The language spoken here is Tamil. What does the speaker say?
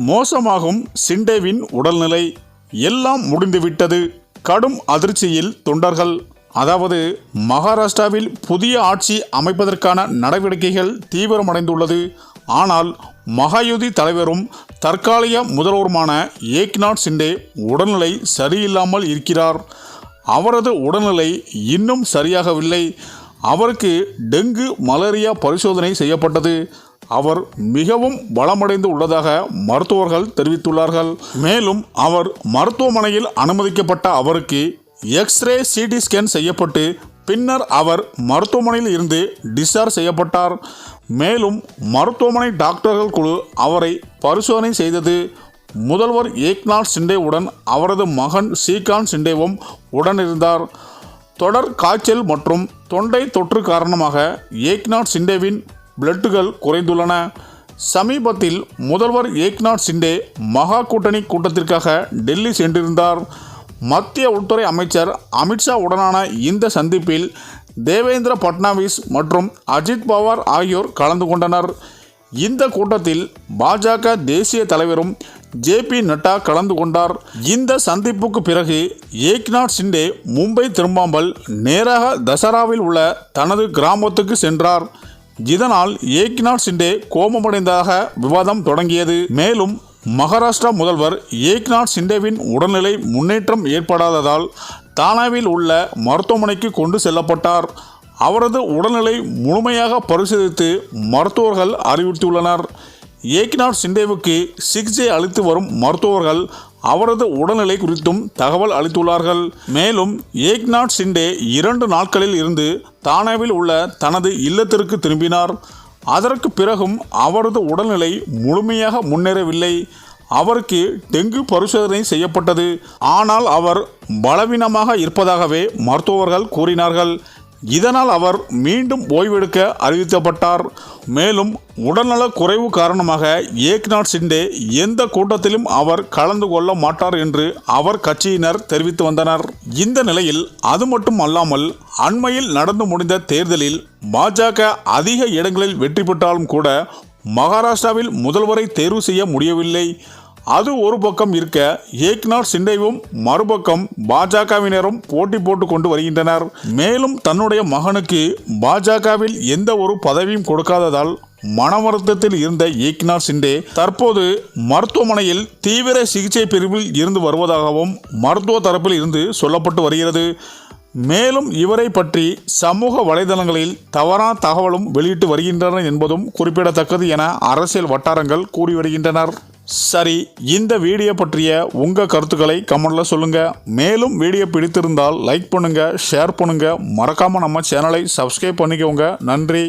மோசமாகும் ஷிண்டேவின் உடல்நிலை. எல்லாம் முடிந்துவிட்டது. கடும் அதிர்ச்சியில் தொண்டர்கள். அதாவது மகாராஷ்டிராவில் புதிய ஆட்சி அமைப்பதற்கான நடவடிக்கைகள் தீவிரமடைந்துள்ளது. ஆனால் மகாயுதி தலைவரும் தற்காலிக முதல்வருமான ஏக்நாத் ஷிண்டே உடல்நிலை சரியில்லாமல் இருக்கிறார். அவரது உடல்நிலை இன்னும் சரியாகவில்லை. அவருக்கு டெங்கு மலேரியா பரிசோதனை செய்யப்பட்டது. அவர் மிகவும் பலமடைந்து உள்ளதாக மருத்துவர்கள் தெரிவித்துள்ளார்கள். மேலும் அவர் மருத்துவமனையில் அனுமதிக்கப்பட்ட அவருக்கு எக்ஸ்ரே சிடி ஸ்கேன் செய்யப்பட்டு பின்னர் அவர் மருத்துவமனையில் இருந்து டிஸ்சார்ஜ் செய்யப்பட்டார். மேலும் மருத்துவமனை டாக்டர்கள் குழு அவரை பரிசோதனை செய்தது. முதல்வர் ஏக்நாத் ஷிண்டேவுடன் அவரது மகன் ஸ்ரீகாந்த் ஷிண்டேவும் உடனிருந்தார். தொடர் காய்ச்சல் மற்றும் தொண்டை தொற்று காரணமாக ஏக்நாத் ஷிண்டேவின் பிளட்டுகள் குறைந்துள்ளன. சமீபத்தில் முதல்வர் ஏக்நாத் ஷிண்டே மகா கூட்டணி கூட்டத்திற்காக டெல்லி சென்றிருந்தார். மத்திய உள்துறை அமைச்சர் அமித்ஷா உடனான இந்த சந்திப்பில் தேவேந்திர பட்னாவிஸ் மற்றும் அஜித் பவார் ஆகியோர் கலந்து கொண்டனர். இந்த கூட்டத்தில் பாஜக தேசிய தலைவரும் ஜே.பி. நட்டா கலந்து கொண்டார். இந்த சந்திப்புக்கு பிறகு ஏக்நாத் ஷிண்டே மும்பை திரும்பாமல் நேராக தசராவில் உள்ள தனது கிராமத்துக்கு சென்றார். இதனால் ஏக்நாத் ஷிண்டே கோபமடைந்ததாக விவாதம் தொடங்கியது. மேலும் மகாராஷ்டிரா முதல்வர் ஏக்நாத் ஷிண்டேவின் உடல்நிலை முன்னேற்றம் ஏற்படாததால் தானாவில் உள்ள மருத்துவமனைக்கு கொண்டு செல்லப்பட்டார். அவரது உடல்நிலை முழுமையாக பரிசோதித்து மருத்துவர்கள் அறிவுறுத்தியுள்ளனர். ஏக்நாத் ஷிண்டேவுக்கு சிகிச்சை அளித்து வரும் மருத்துவர்கள் அவரது உடல்நிலை குறித்தும் தகவல் அளித்துள்ளார்கள். மேலும் ஏக்நாத் ஷிண்டே 2 நாட்களில் இருந்து தானாவில் உள்ள தனது இல்லத்திற்கு திரும்பினார். அதற்கு பிறகும் அவரது உடல்நிலை முழுமையாக முன்னேறவில்லை. அவருக்கு டெங்கு பரிசோதனை செய்யப்பட்டது. ஆனால் அவர் பலவீனமாக இருப்பதாகவே மருத்துவர்கள் கூறினார்கள். இதனால் அவர் மீண்டும் ஓய்வெடுக்க அறிவிக்கப்பட்டார். மேலும் உடல்நல குறைவு காரணமாக ஏக்நாத் ஷிண்டே எந்த கூட்டத்திலும் அவர் கலந்து கொள்ள மாட்டார் என்று அவர் கட்சியினர் தெரிவித்து வந்தனர். இந்த நிலையில் அது மட்டும் அல்லாமல் அண்மையில் நடந்து முடிந்த தேர்தலில் பாஜக அதிக இடங்களில் வெற்றி பெற்றாலும் கூட மகாராஷ்டிராவில் முதல்வரை தேர்வு செய்ய முடியவில்லை. அது ஒரு பக்கம் இருக்க ஏக்நாத் ஷிண்டேவும் மறுபக்கம் பாஜகவினரும் போட்டி போட்டு கொண்டு வருகின்றனர். மேலும் தன்னுடைய மகனுக்கு பாஜகவில் எந்த ஒரு பதவியும் கொடுக்காததால் மனவருத்தத்தில் இருந்த ஏக்நாத் ஷிண்டே தற்போது மருத்துவமனையில் தீவிர சிகிச்சை பிரிவில் இருந்து வருவதாகவும் மருத்துவ தரப்பில் இருந்து சொல்லப்பட்டு வருகிறது. மேலும் இவரை பற்றி சமூக வலைதளங்களில் தவறான தகவலும் வெளியிட்டு வருகின்றனர் என்பதும் குறிப்பிடத்தக்கது என அரசியல் வட்டாரங்கள் கூறி வருகின்றனர். சரி, இந்த வீடியோ பற்றிய உங்கள் கருத்துக்களை கமெண்ட்டில் சொல்லுங்கள். மேலும் வீடியோ பிடித்திருந்தால் லைக் பண்ணுங்கள், ஷேர் பண்ணுங்கள். மறக்காமல் நம்ம சேனலை சப்ஸ்கிரைப் பண்ணிக்கோங்க. நன்றி.